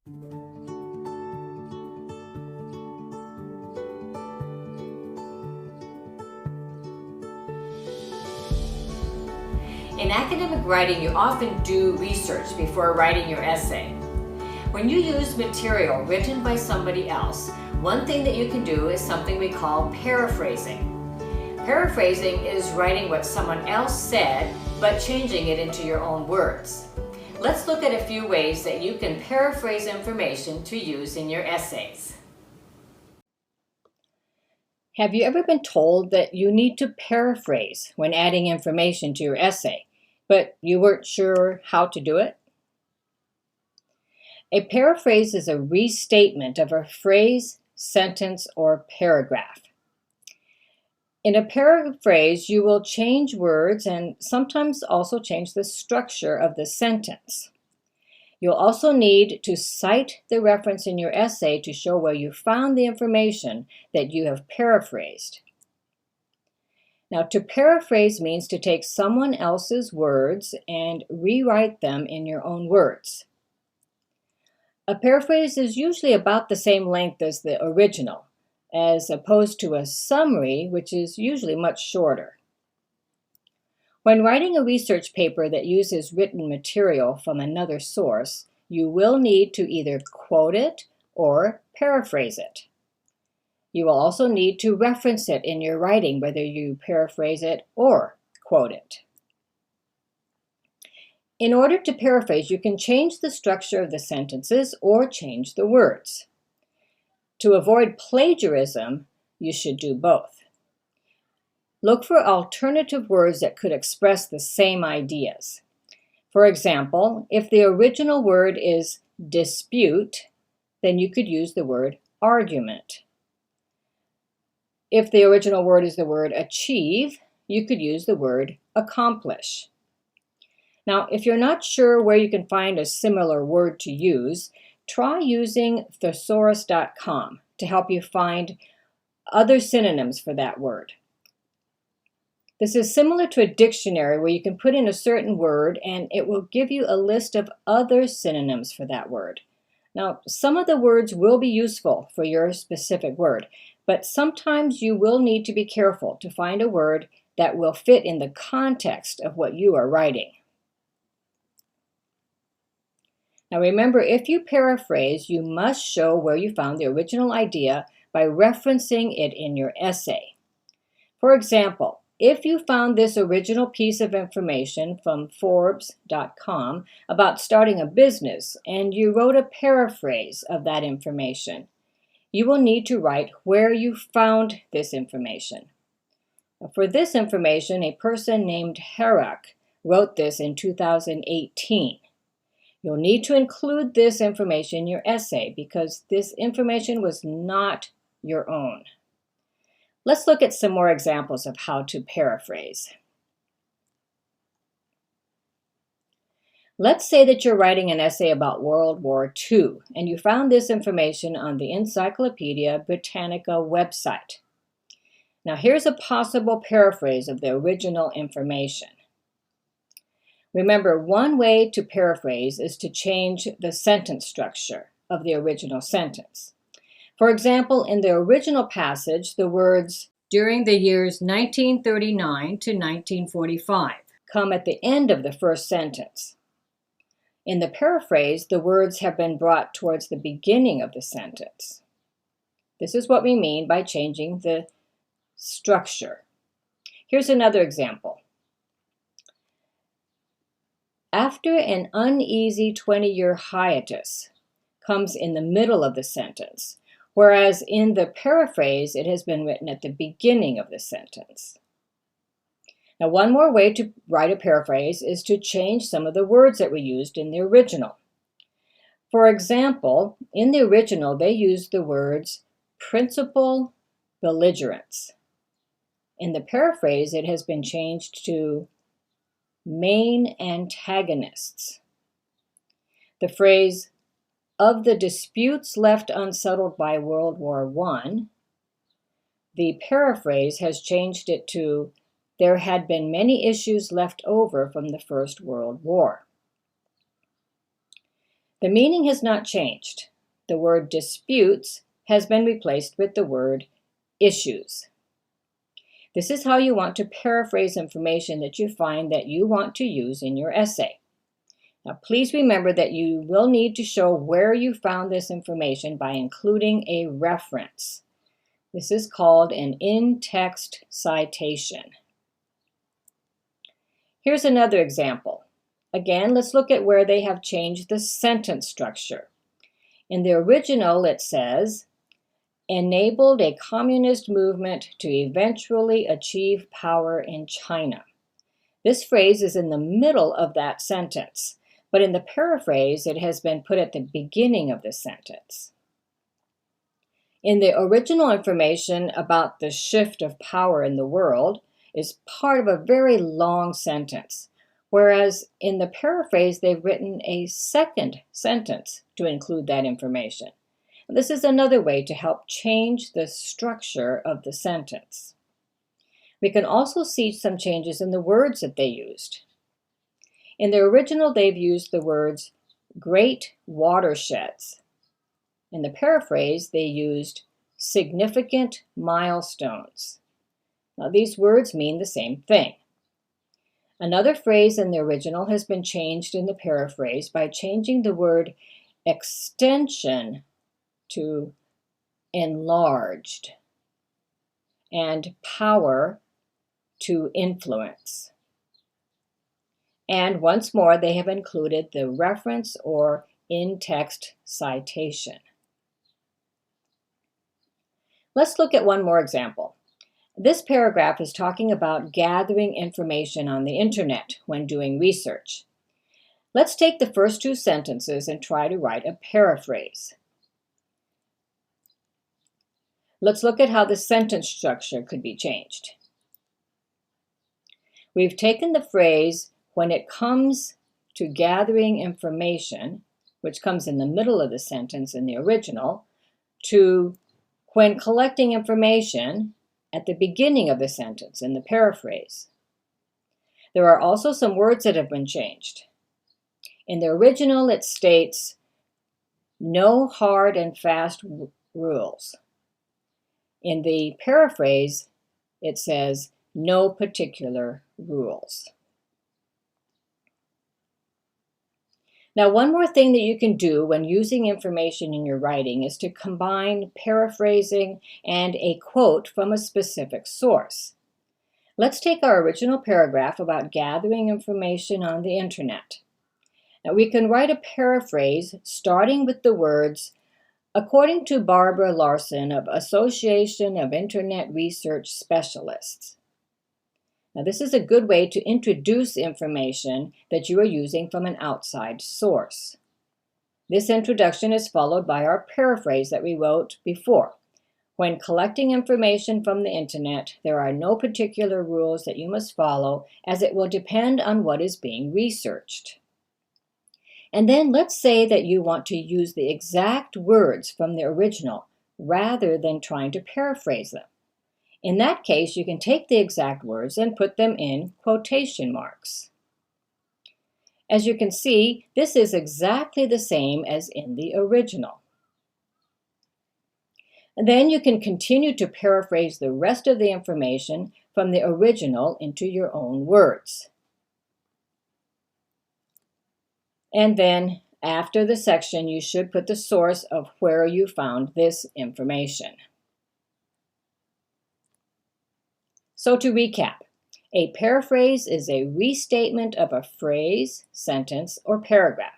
In academic writing, you often do research before writing your essay. When you use material written by somebody else, one thing that you can do is something we call paraphrasing. Paraphrasing is writing what someone else said, but changing it into your own words. Let's look at a few ways that you can paraphrase information to use in your essays. Have you ever been told that you need to paraphrase when adding information to your essay, but you weren't sure how to do it? A paraphrase is a restatement of a phrase, sentence, or paragraph. In a paraphrase, you will change words and sometimes also change the structure of the sentence. You'll also need to cite the reference in your essay to show where you found the information that you have paraphrased. Now, to paraphrase means to take someone else's words and rewrite them in your own words. A paraphrase is usually about the same length as the original, as opposed to a summary, which is usually much shorter. When writing a research paper that uses written material from another source, you will need to either quote it or paraphrase it. You will also need to reference it in your writing, whether you paraphrase it or quote it. In order to paraphrase, you can change the structure of the sentences or change the words. To avoid plagiarism, you should do both. Look for alternative words that could express the same ideas. For example, if the original word is dispute, then you could use the word argument. If the original word is the word achieve, you could use the word accomplish. Now, if you're not sure where you can find a similar word to use, try using thesaurus.com to help you find other synonyms for that word. This is similar to a dictionary where you can put in a certain word and it will give you a list of other synonyms for that word. Now, some of the words will be useful for your specific word, but sometimes you will need to be careful to find a word that will fit in the context of what you are writing. Now remember, if you paraphrase, you must show where you found the original idea by referencing it in your essay. For example, if you found this original piece of information from Forbes.com about starting a business and you wrote a paraphrase of that information, you will need to write where you found this information. Now, for this information, a person named Herak wrote this in 2018. You'll need to include this information in your essay because this information was not your own. Let's look at some more examples of how to paraphrase. Let's say that you're writing an essay about World War II and you found this information on the Encyclopedia Britannica website. Now here's a possible paraphrase of the original information. Remember, one way to paraphrase is to change the sentence structure of the original sentence. For example, in the original passage, the words "during the years 1939 to 1945" come at the end of the first sentence. In the paraphrase, the words have been brought towards the beginning of the sentence. This is what we mean by changing the structure. Here's another example. After an uneasy 20-year hiatus comes in the middle of the sentence, whereas in the paraphrase, it has been written at the beginning of the sentence. Now, one more way to write a paraphrase is to change some of the words that were used in the original. For example, in the original, they used the words principal belligerents. In the paraphrase, it has been changed to main antagonists. The phrase, "of the disputes left unsettled by World War I," the paraphrase has changed it to, "there had been many issues left over from the First World War." The meaning has not changed. The word disputes has been replaced with the word issues. This is how you want to paraphrase information that you find that you want to use in your essay. Now, please remember that you will need to show where you found this information by including a reference. This is called an in-text citation. Here's another example. Again, let's look at where they have changed the sentence structure. In the original, it says, enabled a communist movement to eventually achieve power in China. This phrase is in the middle of that sentence, but in the paraphrase, it has been put at the beginning of the sentence. In the original information about the shift of power in the world is part of a very long sentence, whereas in the paraphrase, they've written a second sentence to include that information. This is another way to help change the structure of the sentence. We can also see some changes in the words that they used. In the original, they've used the words great watersheds. In the paraphrase, they used significant milestones. Now, these words mean the same thing. Another phrase in the original has been changed in the paraphrase by changing the word extension to enlarged, and power to influence. And once more, they have included the reference or in-text citation. Let's look at one more example. This paragraph is talking about gathering information on the internet when doing research. Let's take the first two sentences and try to write a paraphrase. Let's look at how the sentence structure could be changed. We've taken the phrase, when it comes to gathering information, which comes in the middle of the sentence in the original, to when collecting information at the beginning of the sentence in the paraphrase. There are also some words that have been changed. In the original, it states, no hard and fast rules. In the paraphrase, it says, no particular rules. Now, one more thing that you can do when using information in your writing is to combine paraphrasing and a quote from a specific source. Let's take our original paragraph about gathering information on the internet. Now, we can write a paraphrase starting with the words, according to Barbara Larson of Association of Internet Research Specialists. Now, this is a good way to introduce information that you are using from an outside source. This introduction is followed by our paraphrase that we wrote before. When collecting information from the internet, there are no particular rules that you must follow, as it will depend on what is being researched. And then let's say that you want to use the exact words from the original rather than trying to paraphrase them. In that case, you can take the exact words and put them in quotation marks. As you can see, this is exactly the same as in the original. And then you can continue to paraphrase the rest of the information from the original into your own words. And then after the section, you should put the source of where you found this information. So to recap, a paraphrase is a restatement of a phrase, sentence, or paragraph.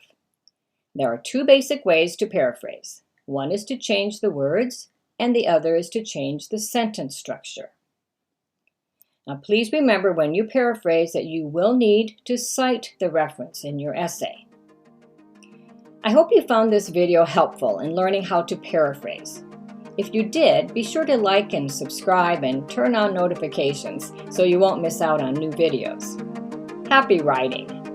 There are two basic ways to paraphrase. One is to change the words, and the other is to change the sentence structure. Now, please remember when you paraphrase that you will need to cite the reference in your essay. I hope you found this video helpful in learning how to paraphrase. If you did, be sure to like and subscribe and turn on notifications so you won't miss out on new videos. Happy writing!